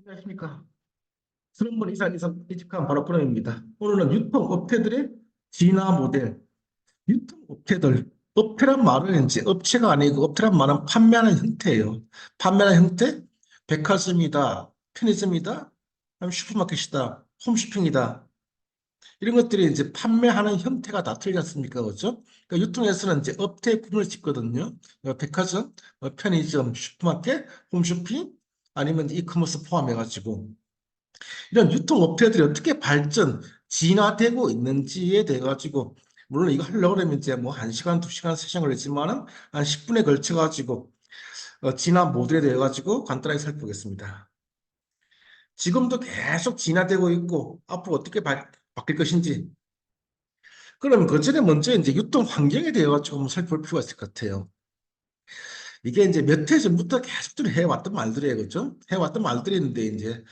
안녕하십니까. 서른번 이상 이직한 바로 프로입니다. 오늘은 유통업체들의 진화 모델. 유통업체들. 업체란 말은 이제 업체가 아니고 업체란 말은 판매하는 형태예요. 판매하는 형태, 백화점이다, 편의점이다, 아니면 슈퍼마켓이다, 홈쇼핑이다. 이런 것들이 이제 판매하는 형태가 다 틀리지 않습니까? 그렇죠? 그러니까 유통에서는 이제 업체 구분을 짓거든요. 백화점, 편의점, 슈퍼마켓, 홈쇼핑, 아니면 이커머스 포함해가지고. 이런 유통업체들이 어떻게 진화되고 있는지에 대해 가지고 물론 이거 하려고 그러면 이제 뭐 1시간, 2시간, 3시간 걸리지만은 한 10분에 걸쳐 가지고 진화 모델에 대해 가지고 간단하게 살펴보겠습니다. 지금도 계속 진화되고 있고 앞으로 어떻게 바뀔 것인지 그럼 그 전에 먼저 이제 유통 환경에 대해 가지고 한번 살펴볼 필요가 있을 것 같아요. 이게 이제 몇 해 전부터 계속 해왔던 말들이에요. 그죠? 해왔던 말들인데 이제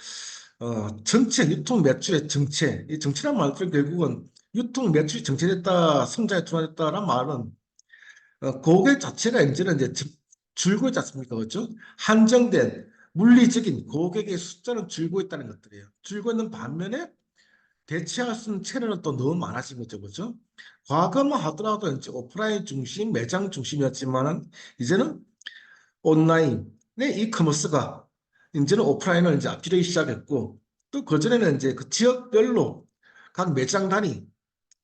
전체 유통 매출의 정체, 이 정체란 말들은 결국은 유통 매출이 정체됐다, 성장에 둔화됐다란 말은 고객 자체가 이제는 이제 줄고 있지 않습니까? 그렇죠? 한정된 물리적인 고객의 숫자는 줄고 있다는 것들이에요. 줄고 있는 반면에 대체할 수 있는 채널은 또 너무 많아진 거죠. 그렇죠? 과거만 하더라도 이제 오프라인 중심, 매장 중심이었지만은 이제는 온라인의 이커머스가 이제는 오프라인을 이제 앞지르기 시작했고 또 그전에는 이제 그 지역별로 각 매장 단위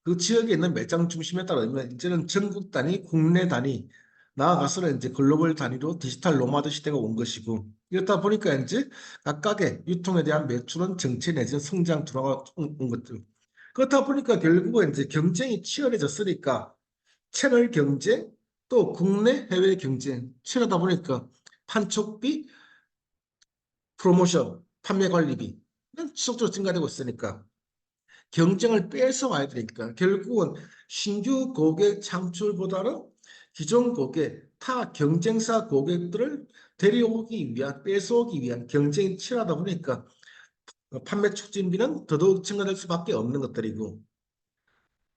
그 지역에 있는 매장 중심에 따르면 이제는 전국 단위, 국내 단위 나아가서는 이제 글로벌 단위로 디지털 노마드 시대가 온 것이고 이렇다 보니까 이제 각각의 유통에 대한 매출은 정체 내지는 성장 둔화가 온 것들 그렇다 보니까 결국은 이제 경쟁이 치열해졌으니까 채널 경쟁, 또 국내 해외 경쟁 치열하다 보니까 판촉비, 프로모션, 판매 관리비 는 지속적으로 증가되고 있으니까 경쟁을 뺏어 와야 되니까 결국은 신규 고객 창출보다는 기존 고객, 타 경쟁사 고객들을 데려오기 위한, 뺏어오기 위한 경쟁이 치열하다 보니까 판매 촉진비는 더더욱 증가될 수밖에 없는 것들이고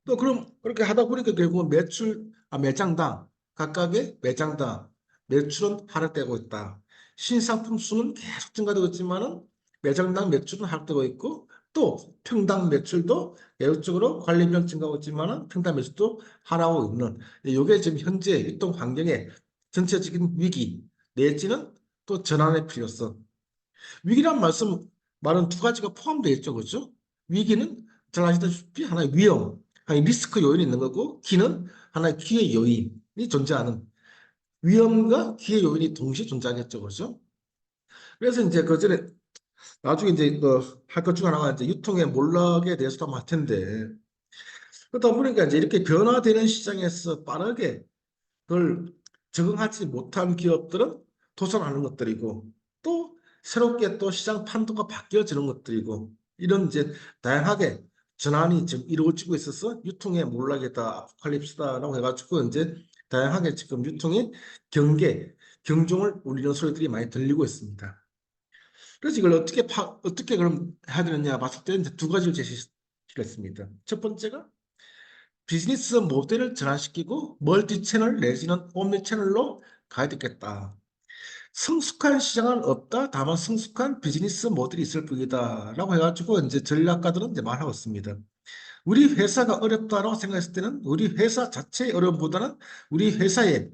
또 그럼 그렇게 하다 보니까 결국은 매장당, 각각의 매장당 매출은 하락되고 있다. 신상품 수는 계속 증가되고 있지만은 매장당 매출은 하락되고 있고 또 평당 매출도 계속적으로 관리비는 증가하고 있지만은 평당 매출도 하락하고 있는 이게 지금 현재 유통 환경의 전체적인 위기 내지는 또 전환의 필요성. 위기란 말은 두 가지가 포함되어 있죠. 그렇죠? 위기는 잘 아시다시피 하나의 위험, 하나의 리스크 요인이 있는 거고, 기는 하나의 기회 요인이 존재하는 위험과 기회 요인이 동시에 존재하겠죠. 그렇죠? 그래서 이제 그 전에 나중에 이제 할 것 중 하나가 이제 유통의 몰락에 대해서도 한번 할 텐데, 그러다 보니까 이제 이렇게 변화되는 시장에서 빠르게 그걸 적응하지 못한 기업들은 도산하는 것들이고 또 새롭게 또 시장 판도가 바뀌어지는 것들이고 이런 이제 다양하게 전환이 지금 이루어지고 있어서 유통의 몰락이다, 아포칼립스다라고 해가지고 이제 다양하게 지금 유통의 경종을 울리는 소리들이 많이 들리고 있습니다. 그래서 이걸 어떻게 그럼 해야 되느냐 봤을 때 이제 두 가지를 제시했습니다. 첫 번째가 비즈니스 모델을 전환시키고 멀티 채널 내지는 옴니 채널로 가야 되겠다. 성숙한 시장은 없다. 다만 성숙한 비즈니스 모델이 있을 뿐이다라고 해가지고 이제 전략가들은 이제 말하고 있습니다. 우리 회사가 어렵다라고 생각했을 때는 우리 회사 자체의 어려움보다는 우리 회사의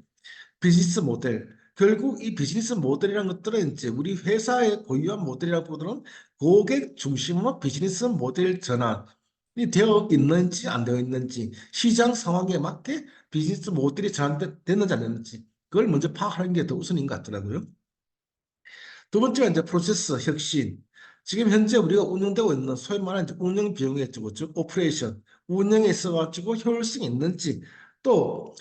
비즈니스 모델 결국 이 비즈니스 모델이라는 것들은 이제 우리 회사의 고유한 모델이라기보다는 고객 중심으로 비즈니스 모델 전환이 되어 있는지 안 되어 있는지 시장 상황에 맞게 비즈니스 모델이 전환됐는지 안 됐는지 그걸 먼저 파악하는 게 더 우선인 것 같더라고요. 두 번째가 이제 프로세스 혁신. 지금 현재 우리가 운영되고 있는 소위 말하는 이제 운영 비용의 즉 오퍼레이션 운영에 있어가지고 효율성이 있는지 또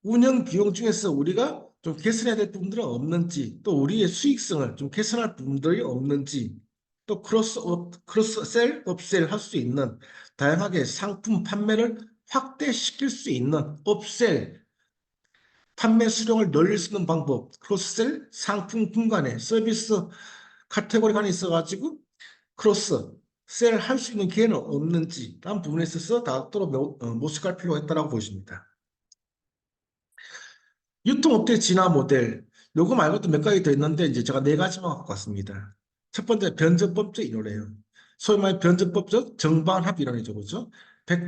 운영 비용 중에서 우리가 좀 개선해야 될 부분들은 없는지, 또 우리의 수익성을 좀 개선할 부분들이 없는지, 또 크로스셀, 업셀 할 수 있는 다양하게 상품 판매를 확대시킬 수 있는 업셀, 판매 수량을 늘릴 수 있는 방법, 크로스셀, 상품 분간에 서비스 카테고리 간에 있어가지고 크로스 셀 할 수 있는 기회는 없는지 라는 부분에 있어서 다도록 모색할 필요가 있다고 보십니다. 유통업체 진화 모델, 요거 말고도 몇 가지 더 있는데, 이제 제가 네 가지만 갖고 왔습니다. 첫 번째 변증법적 이론이에요. 소위 말해 변증법적 정반합 이론이죠. 그죠? 백,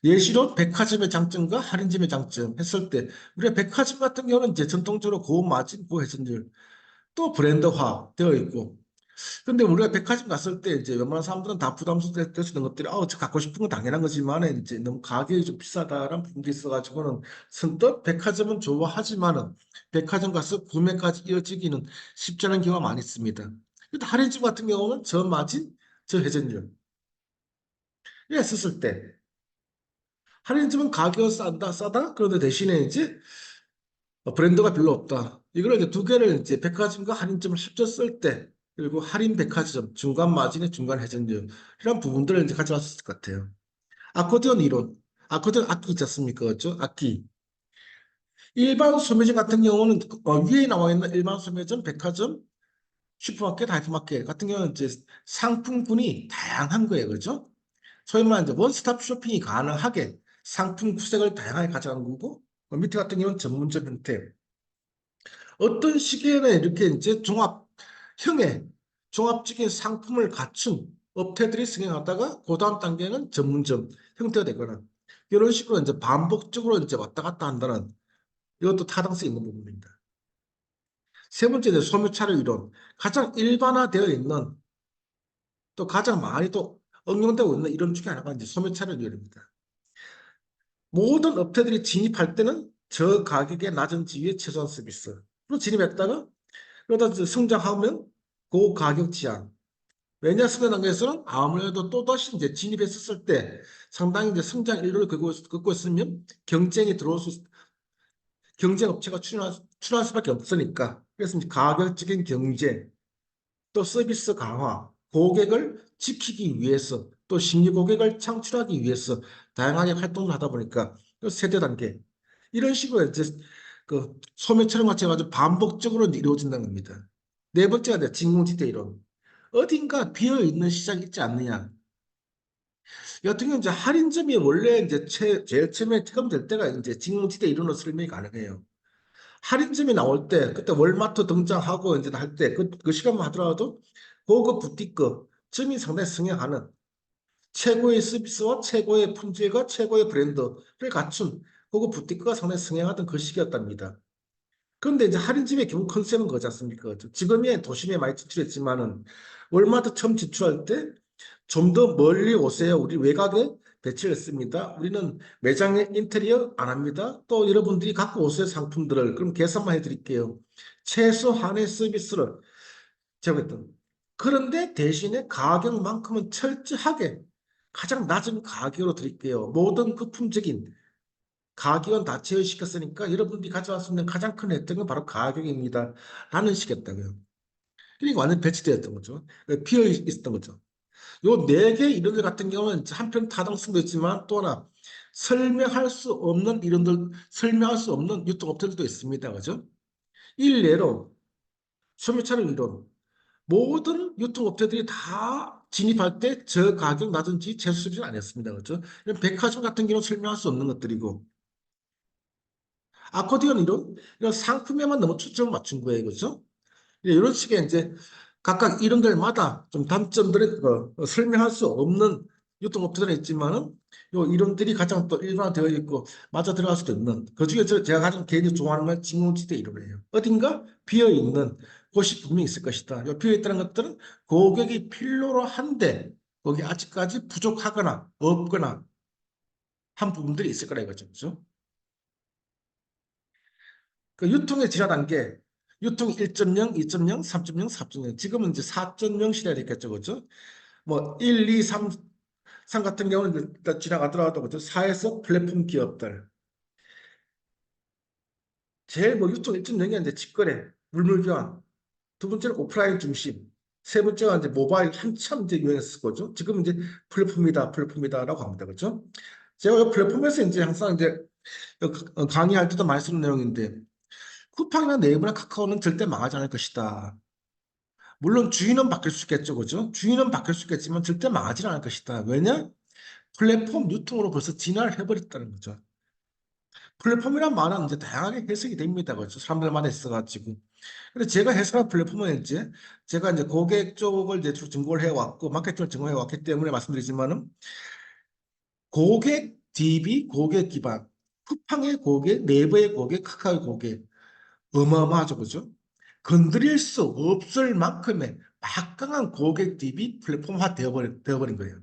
예시로 백화점의 장점과 할인점의 장점 했을 때 우리가 백화점 같은 경우는 이제 전통적으로 고마진, 고회전율 또 브랜드화 되어 있고 근데 우리가 백화점 갔을 때 이제 웬만한 사람들은 다 부담스러울 수 있는 것들이 저 갖고 싶은 건 당연한 거지만 이제 너무 가격이 좀 비싸다라는 부분도 있어가지고는 선뜻 백화점은 좋아하지만은 백화점 가서 구매까지 이어지기는 쉽지 않은 경우가 많이 있습니다. 근데 할인점 같은 경우는 저마진, 저회전율 이랬었을 때 할인점은 가격 싸다 싸다 그런데 대신에 이제 브랜드가 별로 없다. 이걸 이제 두 개를 이제 백화점과 할인점을 합쳤을 때 그리고 할인 백화점, 중간 마진의 중간 회전율 이런 부분들을 이제 가져왔을 것 같아요. 아코디언 이론, 아코디언 악기 있지 않습니까? 그렇죠? 악기. 일반 소매점 같은 경우는 위에 나와 있는 일반 소매점, 백화점, 슈퍼마켓, 하이퍼마켓 같은 경우는 이제 상품군이 다양한 거예요. 그렇죠? 소위 말하는 이제 원스톱 쇼핑이 가능하게 상품 구색을 다양하게 가져간 거고 밑에 같은 경우는 전문점 형태. 어떤 시기에는 이렇게 이제 종합형의 종합적인 상품을 갖춘 업체들이 승행하다가 그 다음 단계는 전문점 형태가 되거나 이런 식으로 이제 반복적으로 이제 왔다 갔다 한다는 이것도 타당성이 있는 부분입니다. 세 번째 이제 소매차를 이론 가장 일반화되어 있는 또 가장 많이 또 응용되고 있는 이론 중에 하나가 이제 소매차를 이론입니다. 모든 업체들이 진입할 때는 저가격의 낮은 지위의 최소한 서비스로 진입했다가 그러다 이제 성장하면 고가격 지향. 왜냐 성장 단계에서는 아무래도 또다시 이제 진입했었을 때 상당히 이제 성장 인류를 걷고 있으면 경쟁이 들어올 경쟁 업체가 출현할 수밖에 없으니까 그래서 이제 가격적인 경쟁 또 서비스 강화 고객을 지키기 위해서 또 신규 고객을 창출하기 위해서 다양하게 활동을 하다 보니까 세대 단계 이런 식으로 이제 그 소매처럼 같이 해가지고 반복적으로 이루어진다는 겁니다. 네 번째가 이제 진공지대 이론. 어딘가 비어 있는 시장이 있지 않느냐. 이 같은 경우 이제 할인점이 원래 이제 제일 처음에 처음될 때가 이제 진공지대 이론으로 설명이 가능해요. 할인점이 나올 때 그때 월마트 등장하고 이제 할 때 그 시간만 하더라도 고급 부티크 점이 상당히 성행하는 최고의 서비스와 최고의 품질과 최고의 브랜드를 갖춘 고급 부티크가 상당히 성행하던 그 시기였답니다. 그런데 이제 할인점의 기본 컨셉은 그거지 않습니까? 지금의 도심에 많이 진출했지만은 월마트 처음 진출할 때 좀 더 멀리 오세요. 우리 외곽에 배치를 했습니다. 우리는 매장에 인테리어 안 합니다. 또 여러분들이 갖고 오세요 상품들을. 그럼 계산만 해드릴게요. 최소한의 서비스를 제공했던. 그런데 대신에 가격만큼은 철저하게 가장 낮은 가격으로 드릴게요. 모든 거품적인 가격은 다 제어시켰으니까 여러분들이 가져갈 수 있는 가장 큰 혜택은 바로 가격입니다. 라는 식이었다고요. 그러니까 완전 배치되었던 거죠. 비어 있었던 거죠. 요 네 개 이론들 같은 경우는 한편 타당성도 있지만 또 하나 설명할 수 없는 이론들, 설명할 수 없는 유통업체들도 있습니다. 그죠? 일례로 소매차를 이론. 모든 유통업체들이 다 진입할 때 저 가격 낮은지 최소 수준은 아니었습니다. 그죠? 이런 백화점 같은 경우는 설명할 수 없는 것들이고 아코디언 이론 이런 상품에만 너무 초점을 맞춘 거예요. 그죠? 이런 식의 이제 각각 이론들마다 좀 단점들을 설명할 수 없는 유통업체들은 있지만은 요 이론들이 가장 또 일반화되어 있고 맞아 들어갈 수도 있는 그중에 제가 가장 개인적으로 좋아하는 건 징후지대 이론이에요. 어딘가 비어 있는 곳이 분명히 있을 것이다. 요 비어 있다는 것들은 고객이 필요로 한데 거기 아직까지 부족하거나 없거나 한 부분들이 있을 거라 이거죠. 그죠? 그 유통의 진화 단계, 유통 1.0, 2.0, 3.0, 4.0. 지금은 이제 4.0 시대가 됐겠죠. 그죠? 뭐 1, 2, 3 같은 경우는 일단 지나가더라도 그죠? 4에서 플랫폼 기업들. 제일 뭐 유통 1.0이 이제 직거래, 물물 교환. 두 번째는 오프라인 중심. 세 번째가 이제 모바일 한참 이제 유행했을 거죠. 지금 이제 플랫폼이다라고 합니다. 그죠? 제가 이 플랫폼에서 이제 항상 이제 강의할 때도 많이 쓰는 내용인데 쿠팡이나 네이버나 카카오는 절대 망하지 않을 것이다. 물론 주인은 바뀔 수 있겠죠, 그죠? 주인은 바뀔 수 있겠지만 절대 망하지 않을 것이다. 왜냐? 플랫폼 유통으로 벌써 진화를 해버렸다는 거죠. 플랫폼이란 말은 이제 다양하게 해석이 됩니다, 그죠? 사람들마다 있어가지고. 근데 제가 해설한 플랫폼은 이제 제가 이제 고객 쪽을 이제 주로 전공을 해왔고 마케팅을 전공해 왔기 때문에 말씀드리지만은 고객 DB, 고객 기반, 쿠팡의 고객, 네이버의 고객, 카카오의 고객 어마어마하죠, 그죠? 건드릴 수 없을 만큼의 막강한 고객 DB 플랫폼화 되어버린 거예요.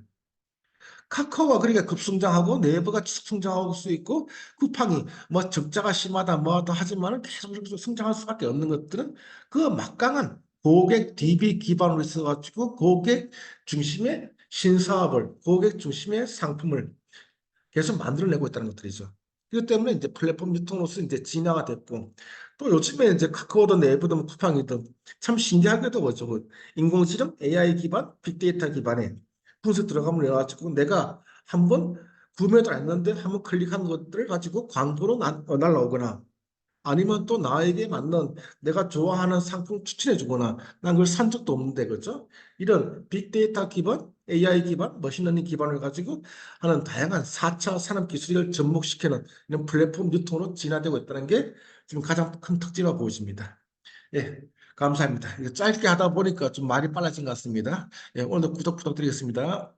카카오가 그러니까 급성장하고 네이버가 쭉 성장할 수 있고 쿠팡이 뭐 적자가 심하다 뭐하다 하지만은 계속 성장할 수밖에 없는 것들은 그 막강한 고객 DB 기반으로 있어가지고 고객 중심의 신사업을 고객 중심의 상품을 계속 만들어내고 있다는 것들이죠. 이것 때문에 이제 플랫폼 유통으로서 이제 진화가 됐고 또 요즘에 이제 카카오든 네이버든 뭐 쿠팡이든 참 신기하게도 뭐죠. 그 인공지능 AI 기반 빅데이터 기반의 분석 들어가면 해가지고 내가 한번 구매도 안 했는데 한번 클릭한 것들을 가지고 광고로 날라오거나 아니면 또 나에게 맞는 내가 좋아하는 상품 추천해 주거나 난 그걸 산 적도 없는데 그렇죠? 이런 빅데이터 기반, AI 기반, 머신러닝 기반을 가지고 하는 다양한 4차 산업 기술을 접목시키는 이런 플랫폼 유통으로 진화되고 있다는 게 지금 가장 큰 특징으로 보여집니다. 예, 감사합니다. 이거 짧게 하다 보니까 좀 말이 빨라진 것 같습니다. 예, 오늘도 구독 부탁드리겠습니다.